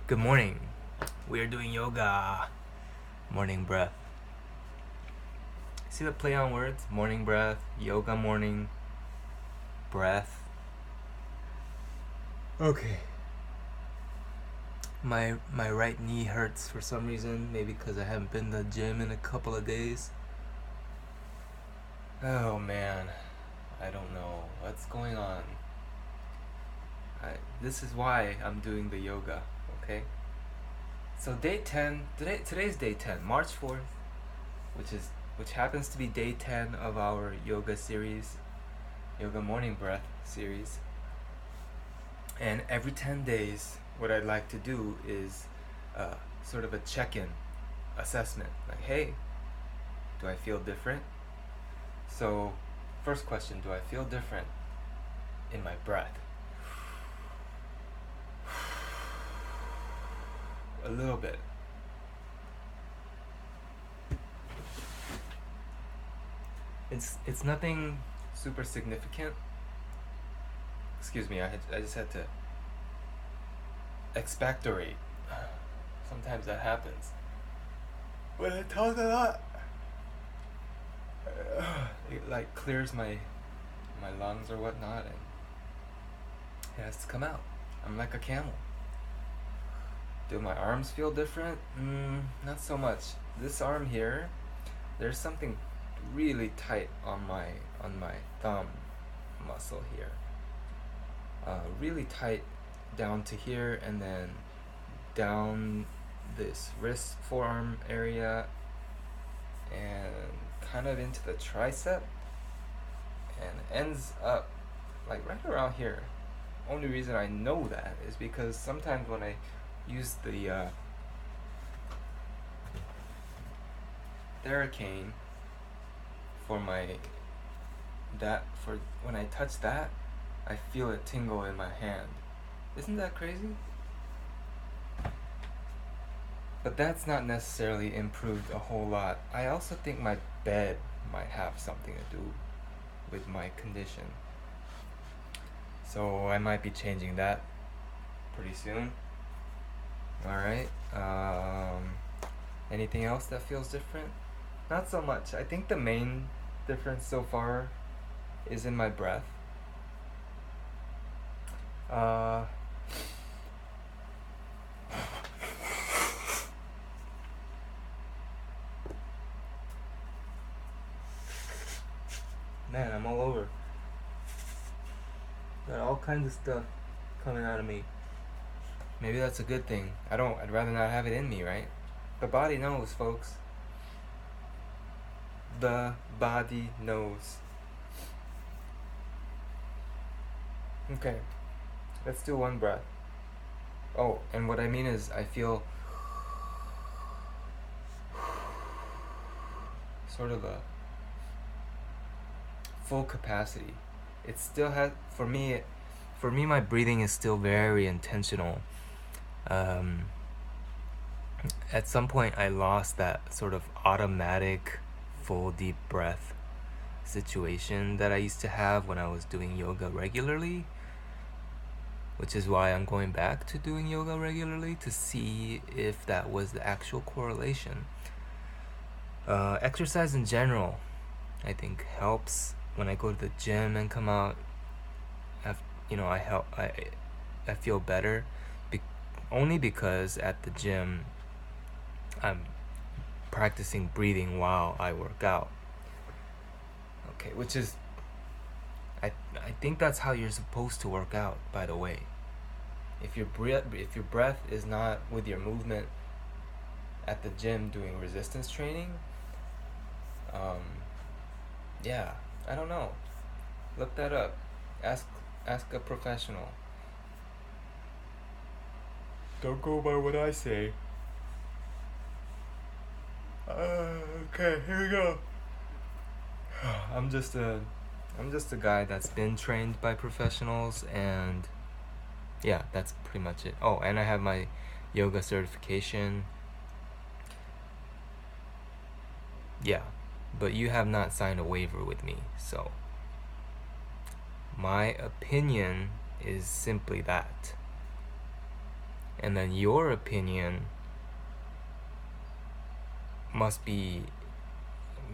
Good morning. We are doing yoga. Morning breath. See the play on words? Morning breath, yoga morning, breath. Okay. My right knee hurts for some reason, maybe because I haven't been to the gym in a couple of days. Oh man, I don't know what's going on. This is why I'm doing the yoga, okay? So day 10, today's day 10, March 4th, which happens to be day 10 of our yoga series, yoga morning breath series. And every 10 days, what I'd like to do is sort of a check-in assessment. Like, hey, do I feel different? So, first question, do I feel different in my breath? A little bit. It's nothing super significant. Excuse me, I just had to expectorate. Sometimes that happens. When I talk a lot, it like clears my lungs or whatnot, and it has to come out. I'm like a camel. Do my arms feel different? Not so much. This arm here, there's something really tight on my thumb muscle here. Really tight down to here, and then down this wrist forearm area, and kind of into the tricep, and ends up like right around here. Only reason I know that is because sometimes when I use the Theracane for when I touch that, I feel it tingle in my hand. Isn't that crazy? But that's not necessarily improved a whole lot. I also think my bed might have something to do with my condition. So I might be changing that pretty soon. Alright. Anything else that feels different? Not so much. I think the main difference so far is in my breath. Man, I'm all over. Got all kinds of stuff coming out of me. Maybe that's a good thing. I'd rather not have it in me, right? The body knows, folks. The body knows. Okay, let's do one breath. Oh, and what I mean is I feel sort of a full capacity. It still has, for me, my breathing is still very intentional. At some point I lost that sort of automatic full deep breath situation that I used to have when I was doing yoga regularly, which is why I'm going back to doing yoga regularly to see if that was the actual correlation. Exercise in general, I think, helps. When I go to the gym and come out, I feel better, only because at the gym I'm practicing breathing while I work out. Okay, which is, I think that's how you're supposed to work out, by the way. If your breath is not with your movement at the gym doing resistance training, yeah, I don't know. Look that up. Ask a professional. Don't go by what I say. Okay, here we go. I'm just a guy that's been trained by professionals, and yeah, that's pretty much it. Oh, and I have my yoga certification. Yeah, but you have not signed a waiver with me, so my opinion is simply that. and then your opinion must be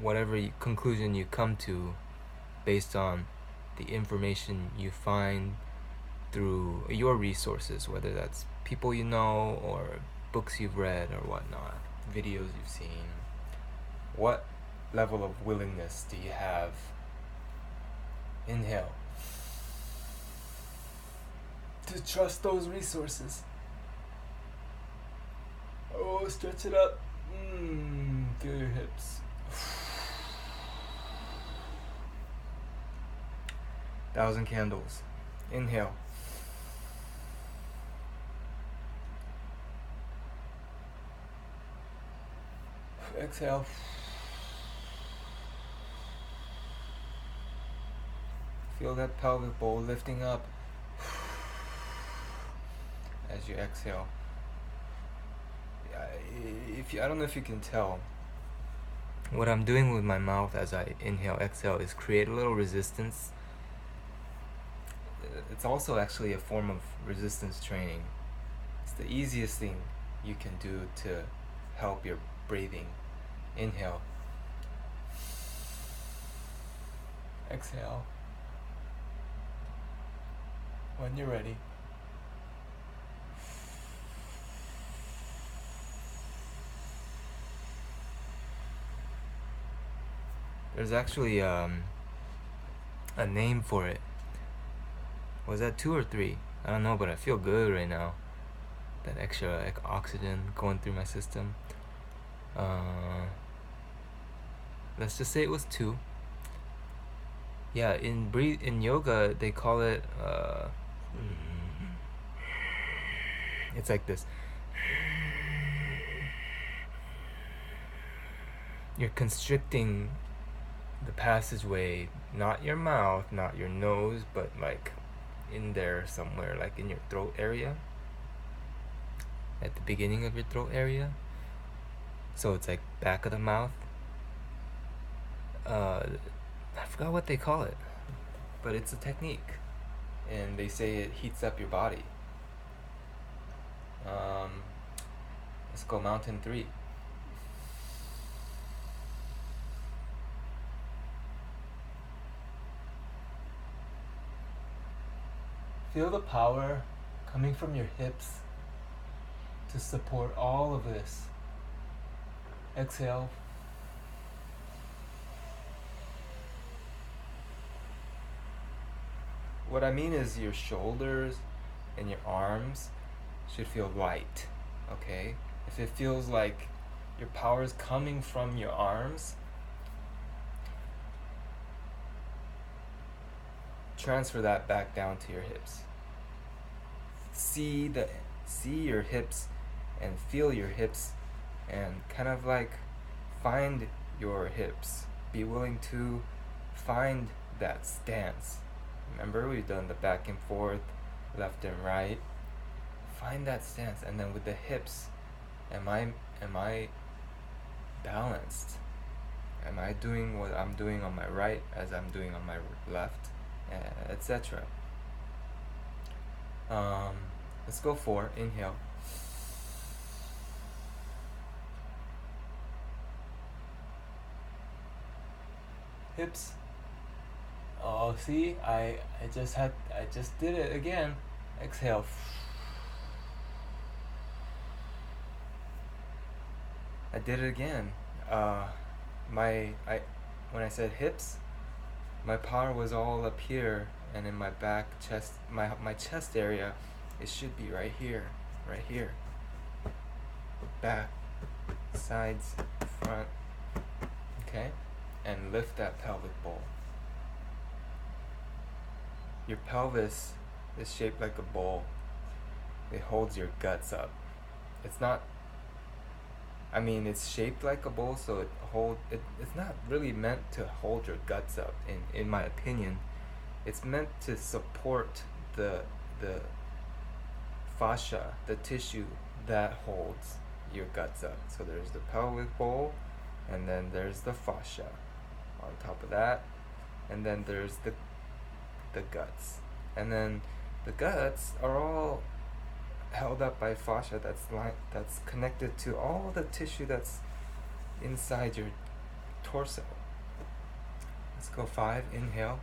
whatever conclusion you come to based on the information you find through your resources, whether that's people you know or books you've read or whatnot, videos you've seen. What level of willingness do you have? Inhale. To trust those resources. Oh, stretch it up. Feel your hips. 1,000 candles. Inhale. Exhale. Feel that pelvic bowl lifting up as you exhale. I don't know if you can tell. What I'm doing with my mouth as I inhale, exhale is create a little resistance. It's also actually a form of resistance training. It's the easiest thing you can do to help your breathing. Inhale. Exhale. When you're ready. There's actually a name for it. Was that 2 or 3? I don't know, but I feel good right now. That extra oxygen going through my system. Let's just say it was 2. Yeah, in yoga they call it it's like this. You're constricting the passageway, not your mouth, not your nose, but like in there somewhere, like in your throat area, at the beginning of your throat area. So it's like back of the mouth. I forgot what they call it, but it's a technique, and they say it heats up your body. Let's go mountain 3. Feel the power coming from your hips to support all of this. Exhale. What I mean is your shoulders and your arms should feel light, okay? If it feels like your power is coming from your arms, transfer that back down to your hips. See your hips and feel your hips and kind of like find your hips. Be willing to find that stance. Remember, we've done the back and forth, left and right. Find that stance, and then with the hips, am I balanced? Am I doing what I'm doing on my right as I'm doing on my left, etc. Let's go 4. Inhale. Hips. Oh, see, I just did it again. Exhale. I did it again. When I said hips, my power was all up here, and in my back, chest, my chest area, it should be right here, back, sides, front, okay, and lift that pelvic bowl. Your pelvis is shaped like a bowl. It holds your guts up. It's shaped like a bowl, so it's not really meant to hold your guts up, in my opinion. It's meant to support the fascia, the tissue that holds your guts up. So there's the pelvic bowl, and then there's the fascia on top of that, and then there's the guts. And then the guts are all held up by fascia that's connected to all the tissue that's inside your torso. Let's go 5. Inhale.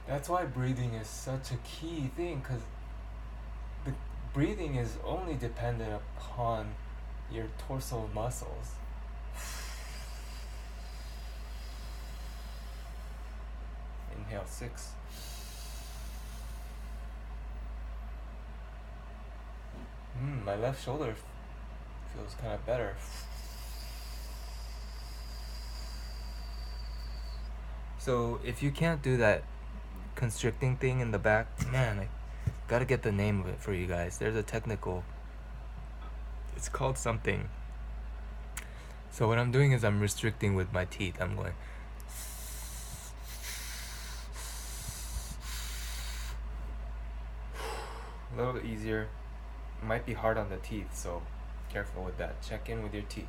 That's why breathing is such a key thing, because the breathing is only dependent upon your torso muscles. Inhale 6. My left shoulder feels kind of better. So if you can't do that constricting thing in the back, man, I gotta get the name of it for you guys. There's a technical, it's called something. So what I'm doing is I'm restricting with my teeth. I'm going a little easier. It might be hard on the teeth, so careful with that. Check in with your teeth.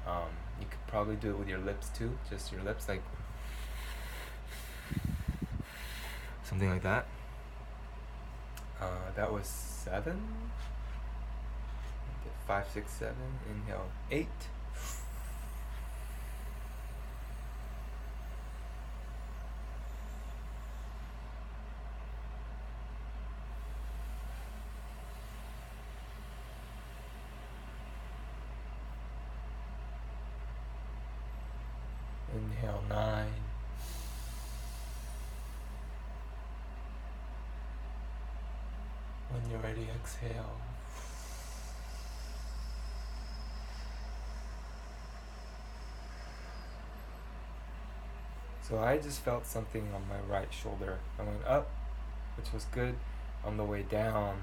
You could probably do it with your lips too, just your lips, like something like that. That was 7. 5, 6, 7. Inhale 8. Inhale 9. When you're ready, exhale. So I just felt something on my right shoulder. I went up, which was good. On the way down,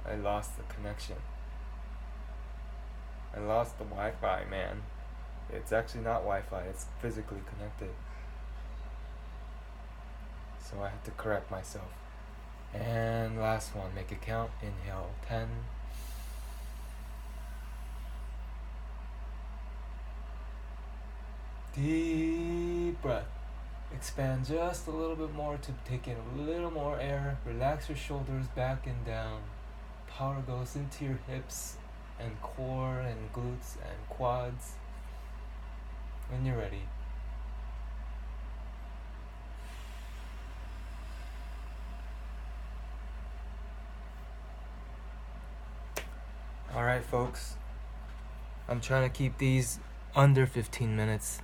I lost the connection. I lost the Wi-Fi, man. It's actually not Wi-Fi, it's physically connected. So I had to correct myself. And last one, make it count. Inhale 10. Deep breath. Expand just a little bit more to take in a little more air. Relax your shoulders back and down. Power goes into your hips and core and glutes and quads. When you're ready. Alright, folks. I'm trying to keep these under 15 minutes.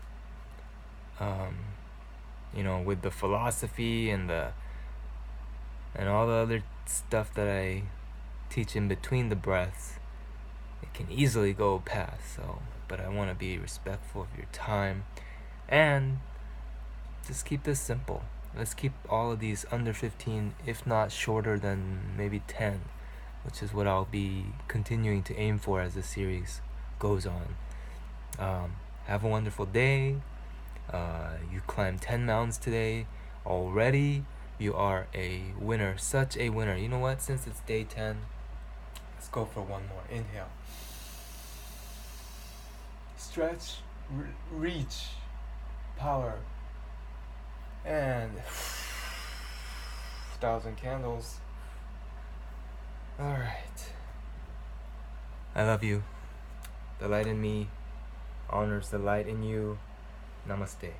With the philosophy and all the other stuff that I teach in between the breaths, it can easily go past. But I want to be respectful of your time and just keep this simple. Let's keep all of these under 15, if not shorter than maybe 10, which is what I'll be continuing to aim for as the series goes on. Have a wonderful day. You climbed 10 mountains today already. You are a winner, such a winner. You know what? Since it's day 10, let's go for one more. Inhale. Stretch, reach, power, and 1,000 candles. Alright. I love you. The light in me honors the light in you. Namaste.